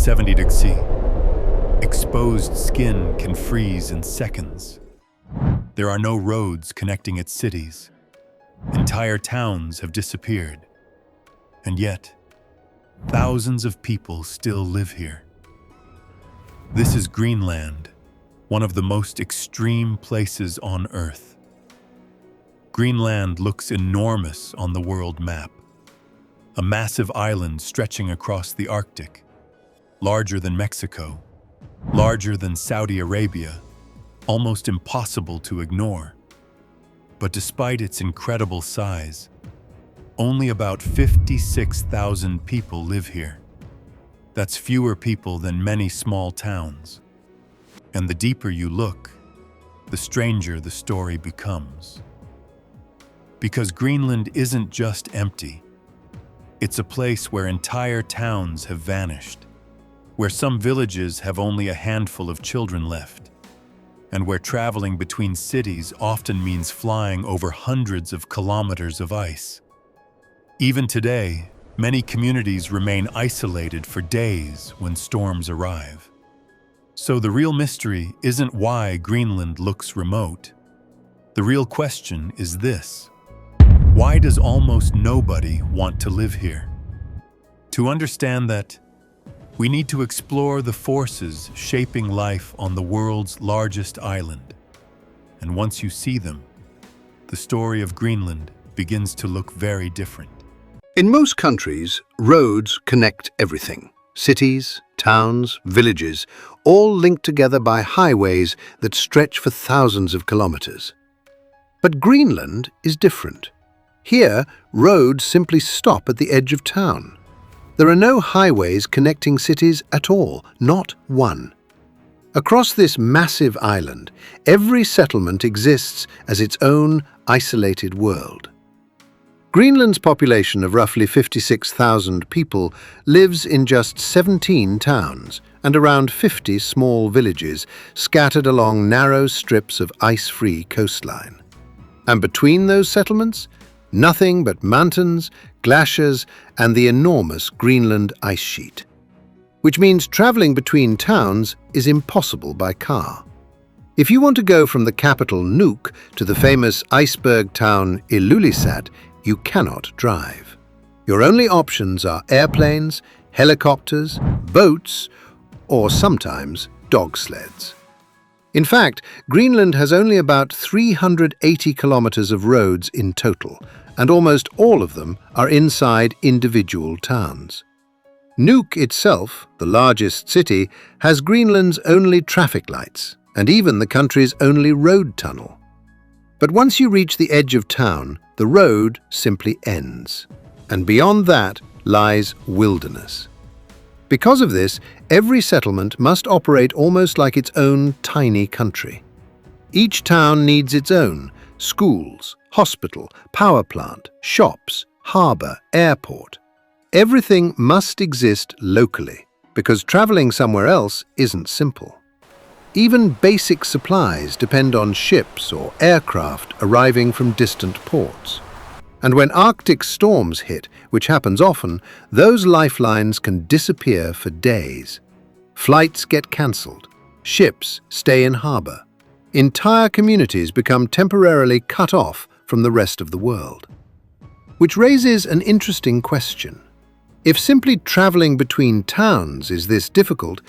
-70 degrees C. Exposed skin can freeze in seconds. There are no roads connecting its cities. Entire towns have disappeared. And yet, thousands of people still live here. This is Greenland, one of the most extreme places on Earth. Greenland looks enormous on the world map. A massive island stretching across the Arctic, larger than Mexico, larger than Saudi Arabia, almost impossible to ignore. But despite its incredible size, only about 56,000 people live here. That's fewer people than many small towns. And the deeper you look, the stranger the story becomes. Because Greenland isn't just empty. It's a place where entire towns have vanished, where some villages have only a handful of children left, and where traveling between cities often means flying over hundreds of kilometers of ice. Even today, many communities remain isolated for days when storms arrive. So the real mystery isn't why Greenland looks remote. The real question is this: why does almost nobody want to live here? To understand that, we need to explore the forces shaping life on the world's largest island. And once you see them, the story of Greenland begins to look very different. In most countries, roads connect everything. Cities, towns, villages, all linked together by highways that stretch for thousands of kilometers. But Greenland is different. Here, roads simply stop at the edge of town. There are no highways connecting cities at all, not one. Across this massive island, every settlement exists as its own isolated world. Greenland's population of roughly 56,000 people lives in just 17 towns and around 50 small villages scattered along narrow strips of ice-free coastline. And between those settlements, nothing but mountains, glaciers, and the enormous Greenland ice sheet. Which means traveling between towns is impossible by car. If you want to go from the capital Nuuk to the famous iceberg town Ilulissat, you cannot drive. Your only options are airplanes, helicopters, boats, or sometimes dog sleds. In fact, Greenland has only about 380 kilometers of roads in total, and almost all of them are inside individual towns. Nuuk itself, the largest city, has Greenland's only traffic lights, and even the country's only road tunnel. But once you reach the edge of town, the road simply ends, and beyond that lies wilderness. Because of this, every settlement must operate almost like its own tiny country. Each town needs its own schools, hospital, power plant, shops, harbour, airport. Everything must exist locally, because travelling somewhere else isn't simple. Even basic supplies depend on ships or aircraft arriving from distant ports. And when Arctic storms hit, which happens often, those lifelines can disappear for days. Flights get cancelled. Ships stay in harbour. Entire communities become temporarily cut off from the rest of the world. Which raises an interesting question. If simply travelling between towns is this difficult,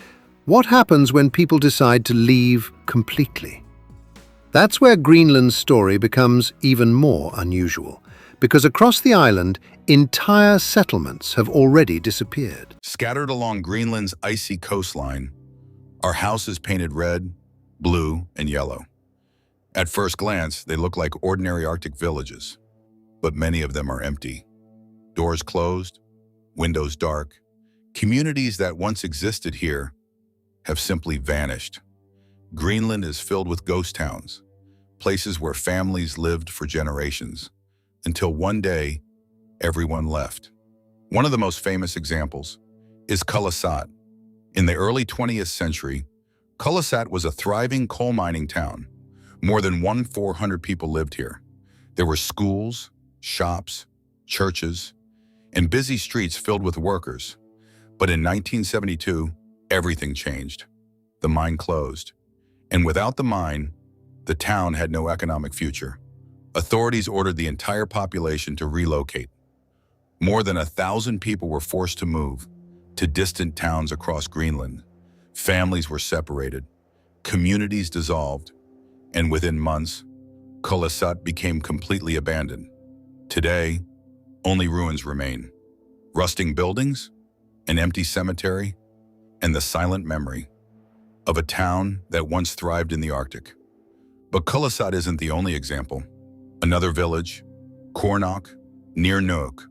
what happens when people decide to leave completely? That's where Greenland's story becomes even more unusual, because across the island, entire settlements have already disappeared. Scattered along Greenland's icy coastline are houses painted red, blue, and yellow. At first glance, they look like ordinary Arctic villages, but many of them are empty. Doors closed, windows dark. Communities that once existed here have simply vanished. Greenland is filled with ghost towns, places where families lived for generations, until one day, everyone left. One of the most famous examples is Ilulissat. In the early 20th century, Ilulissat was a thriving coal mining town. More than 1,400 people lived here. There were schools, shops, churches, and busy streets filled with workers. But in 1972, everything changed. The mine closed. And without the mine, the town had no economic future. Authorities ordered the entire population to relocate. More than 1,000 people were forced to move to distant towns across Greenland. Families were separated, communities dissolved, and within months, Kulasat became completely abandoned. Today, only ruins remain. Rusting buildings, an empty cemetery, and the silent memory of a town that once thrived in the Arctic. But Kulasat isn't the only example. Another village, Kornok, near Nuuk,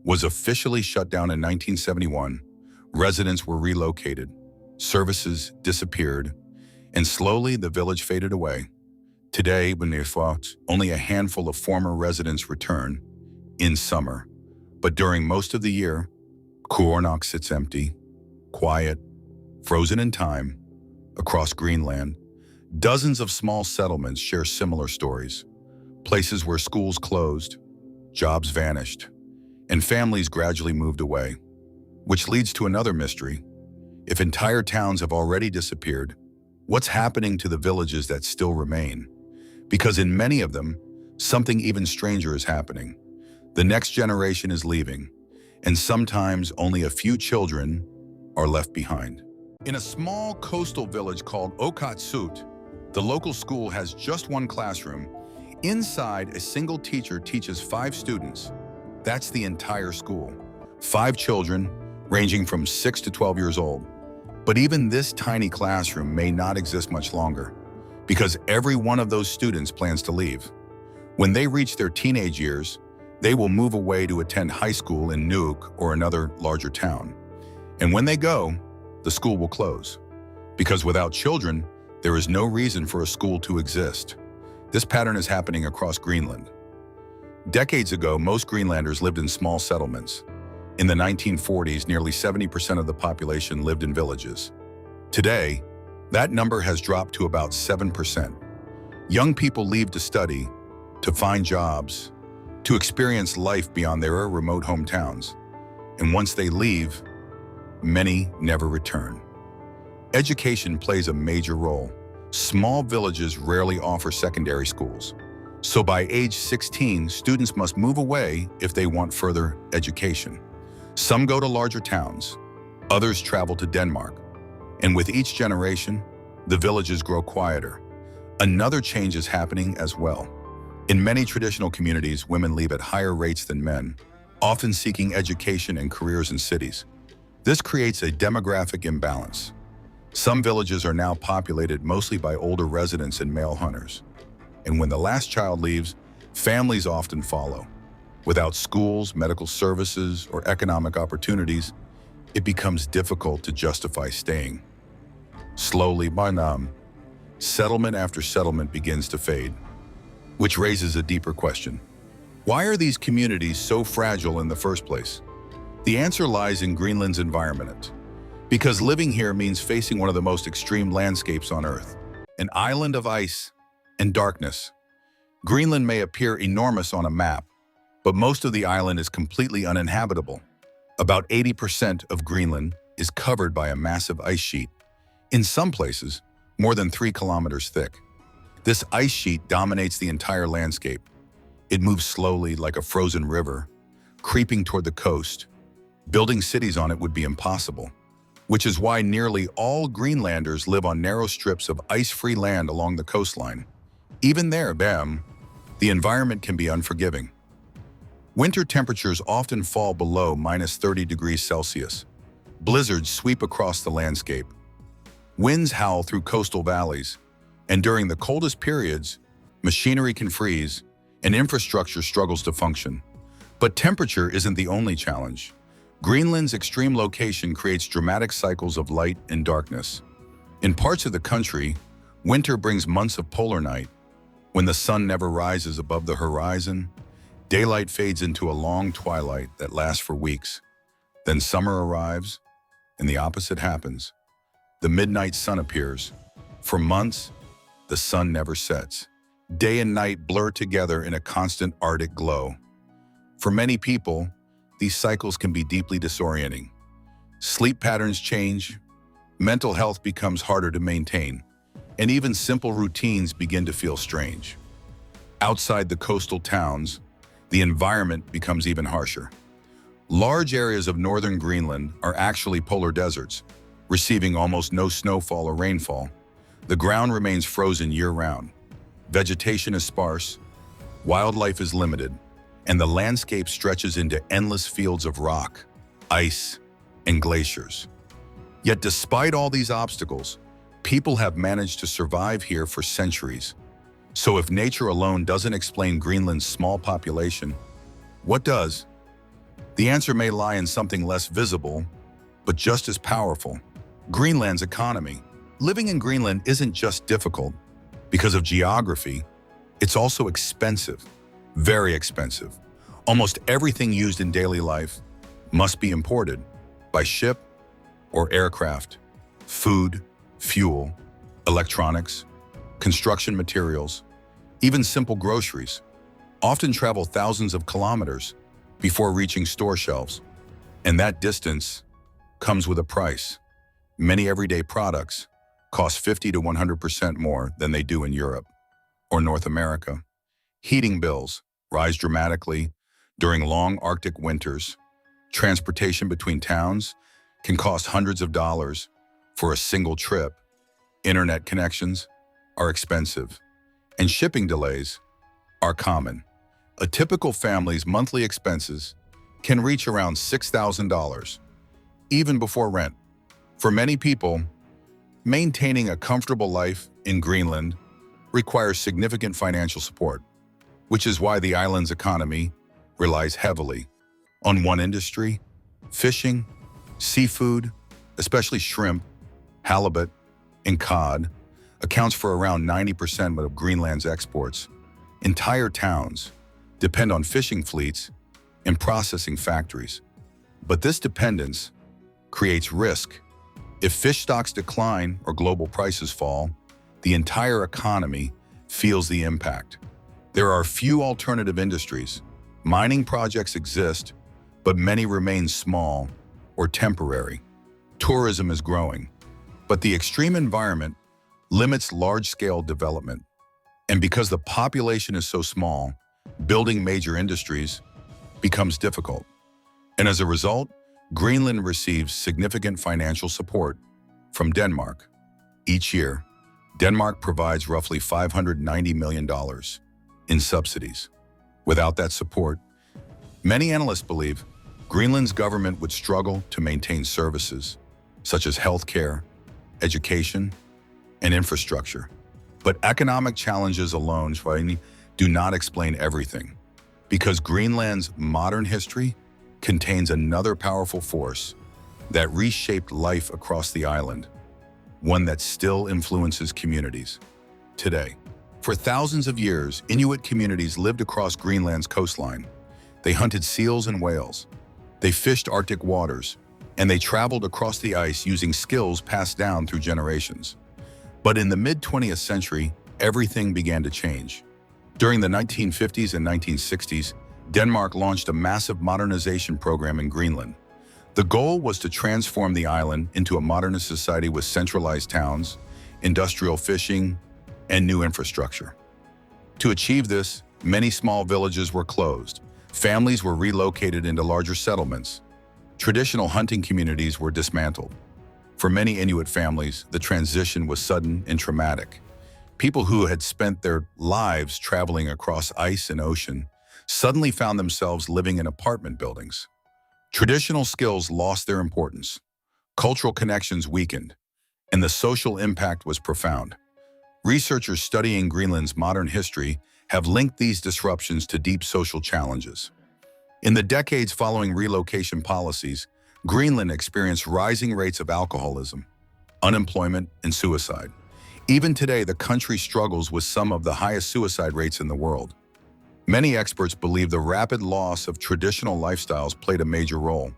was officially shut down in 1971. Residents were relocated, services disappeared, and slowly the village faded away. Today, only a handful of former residents return in summer, but during most of the year, Kornok sits empty, quiet, frozen in time. Across Greenland, dozens of small settlements share similar stories. Places where schools closed, jobs vanished, and families gradually moved away. Which leads to another mystery. If entire towns have already disappeared, what's happening to the villages that still remain? Because in many of them, something even stranger is happening. The next generation is leaving, and sometimes only a few children are left behind. In a small coastal village called Okatsut, the local school has just one classroom. Inside, a single teacher teaches 5 students. That's the entire school. 5 children, ranging from 6 to 12 years old. But even this tiny classroom may not exist much longer, because every one of those students plans to leave. When they reach their teenage years, they will move away to attend high school in Nuuk or another larger town. And when they go, the school will close. Because without children, there is no reason for a school to exist. This pattern is happening across Greenland. Decades ago, most Greenlanders lived in small settlements. In the 1940s, nearly 70% of the population lived in villages. Today, that number has dropped to about 7%. Young people leave to study, to find jobs, to experience life beyond their remote hometowns. And once they leave, many never return. Education plays a major role. Small villages rarely offer secondary schools. So by age 16, students must move away if they want further education. Some go to larger towns, others travel to Denmark. And with each generation, the villages grow quieter. Another change is happening as well. In many traditional communities, women leave at higher rates than men, often seeking education and careers in cities. This creates a demographic imbalance. Some villages are now populated mostly by older residents and male hunters. And when the last child leaves, families often follow. Without schools, medical services, or economic opportunities, it becomes difficult to justify staying. Slowly, settlement after settlement begins to fade, which raises a deeper question. Why are these communities so fragile in the first place? The answer lies in Greenland's environment. Because living here means facing one of the most extreme landscapes on Earth, an island of ice and darkness. Greenland may appear enormous on a map, but most of the island is completely uninhabitable. About 80% of Greenland is covered by a massive ice sheet, in some places more than 3 kilometers thick. This ice sheet dominates the entire landscape. It moves slowly like a frozen river, creeping toward the coast. Building cities on it would be impossible, which is why nearly all Greenlanders live on narrow strips of ice-free land along the coastline. Even there, the environment can be unforgiving. Winter temperatures often fall below -30 degrees Celsius. Blizzards sweep across the landscape. Winds howl through coastal valleys, and during the coldest periods, machinery can freeze and infrastructure struggles to function. But temperature isn't the only challenge. Greenland's extreme location creates dramatic cycles of light and darkness. In parts of the country, winter brings months of polar night. When the sun never rises above the horizon, daylight fades into a long twilight that lasts for weeks. Then summer arrives, and the opposite happens. The midnight sun appears. For months, the sun never sets. Day and night blur together in a constant Arctic glow. For many people, these cycles can be deeply disorienting. Sleep patterns change, Mental health becomes harder to maintain, and even simple routines begin to feel strange. Outside the coastal towns, the environment becomes even harsher. Large areas of northern Greenland are actually polar deserts, receiving almost no snowfall or rainfall. The ground remains frozen year-round. Vegetation is sparse, wildlife is limited, and the landscape stretches into endless fields of rock, ice, and glaciers. Yet despite all these obstacles, people have managed to survive here for centuries. So if nature alone doesn't explain Greenland's small population, what does? The answer may lie in something less visible, but just as powerful: Greenland's economy. Living in Greenland isn't just difficult because of geography, it's also expensive, very expensive. Almost everything used in daily life must be imported by ship or aircraft. Food, fuel, electronics, construction materials, even simple groceries often travel thousands of kilometers before reaching store shelves. And that distance comes with a price. Many everyday products cost 50 to 100% more than they do in Europe or North America. Heating bills rise dramatically during long Arctic winters. Transportation between towns can cost hundreds of dollars for a single trip. Internet connections are expensive, and shipping delays are common. A typical family's monthly expenses can reach around $6,000, even before rent. For many people, maintaining a comfortable life in Greenland requires significant financial support, which is why the island's economy relies heavily on one industry: fishing. Seafood, especially shrimp, halibut, and cod, accounts for around 90% of Greenland's exports. Entire towns depend on fishing fleets and processing factories. But this dependence creates risk. If fish stocks decline or global prices fall, the entire economy feels the impact. There are few alternative industries. Mining projects exist, but many remain small or temporary. Tourism is growing, but the extreme environment limits large-scale development. And because the population is so small, building major industries becomes difficult. And as a result, Greenland receives significant financial support from Denmark. Each year, Denmark provides roughly $590 million in subsidies. Without that support, many analysts believe Greenland's government would struggle to maintain services such as healthcare, education, and infrastructure. But economic challenges alone do not explain everything, because Greenland's modern history contains another powerful force that reshaped life across the island, one that still influences communities today. For thousands of years, Inuit communities lived across Greenland's coastline. They hunted seals and whales. They fished Arctic waters, and they traveled across the ice using skills passed down through generations. But in the mid-20th century, everything began to change. During the 1950s and 1960s, Denmark launched a massive modernization program in Greenland. The goal was to transform the island into a modernist society with centralized towns, industrial fishing, and new infrastructure. To achieve this, many small villages were closed. Families were relocated into larger settlements. Traditional hunting communities were dismantled. For many Inuit families, the transition was sudden and traumatic. People who had spent their lives traveling across ice and ocean suddenly found themselves living in apartment buildings. Traditional skills lost their importance. Cultural connections weakened, and the social impact was profound. Researchers studying Greenland's modern history have linked these disruptions to deep social challenges. In the decades following relocation policies, Greenland experienced rising rates of alcoholism, unemployment, and suicide. Even today, the country struggles with some of the highest suicide rates in the world. Many experts believe the rapid loss of traditional lifestyles played a major role.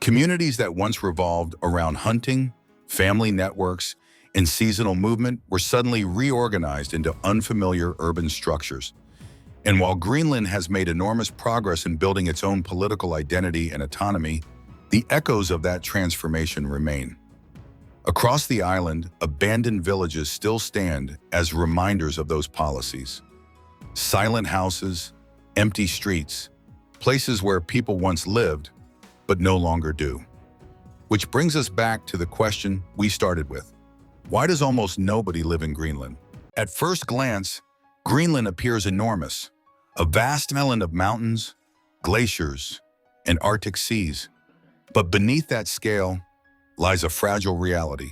Communities that once revolved around hunting, family networks, and seasonal movement were suddenly reorganized into unfamiliar urban structures. And while Greenland has made enormous progress in building its own political identity and autonomy, the echoes of that transformation remain. Across the island, abandoned villages still stand as reminders of those policies. Silent houses, empty streets, places where people once lived, but no longer do. Which brings us back to the question we started with. Why does almost nobody live in Greenland? At first glance, Greenland appears enormous, a vast island of mountains, glaciers, and Arctic seas. But beneath that scale lies a fragile reality.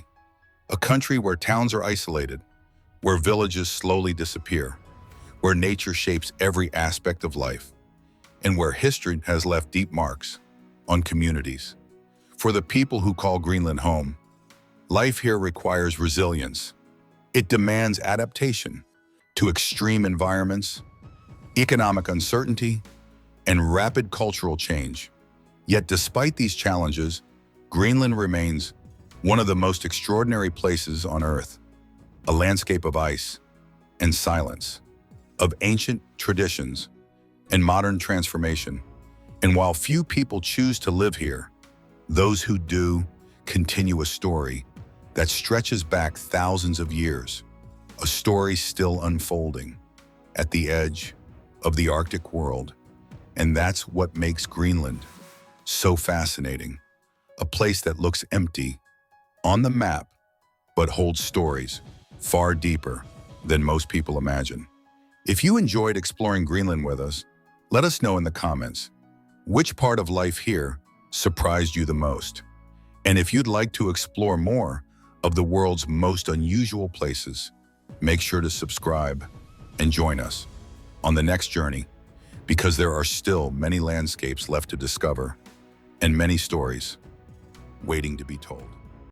A country where towns are isolated, where villages slowly disappear, where nature shapes every aspect of life, and where history has left deep marks on communities. For the people who call Greenland home, life here requires resilience. It demands adaptation to extreme environments, economic uncertainty, and rapid cultural change. Yet despite these challenges, Greenland remains one of the most extraordinary places on Earth, a landscape of ice and silence, of ancient traditions and modern transformation. And while few people choose to live here, those who do continue a story that stretches back thousands of years, a story still unfolding at the edge of the Arctic world. And that's what makes Greenland so fascinating, a place that looks empty on the map, but holds stories far deeper than most people imagine. If you enjoyed exploring Greenland with us, let us know in the comments which part of life here surprised you the most. And if you'd like to explore more of the world's most unusual places, make sure to subscribe and join us on the next journey, because there are still many landscapes left to discover and many stories waiting to be told.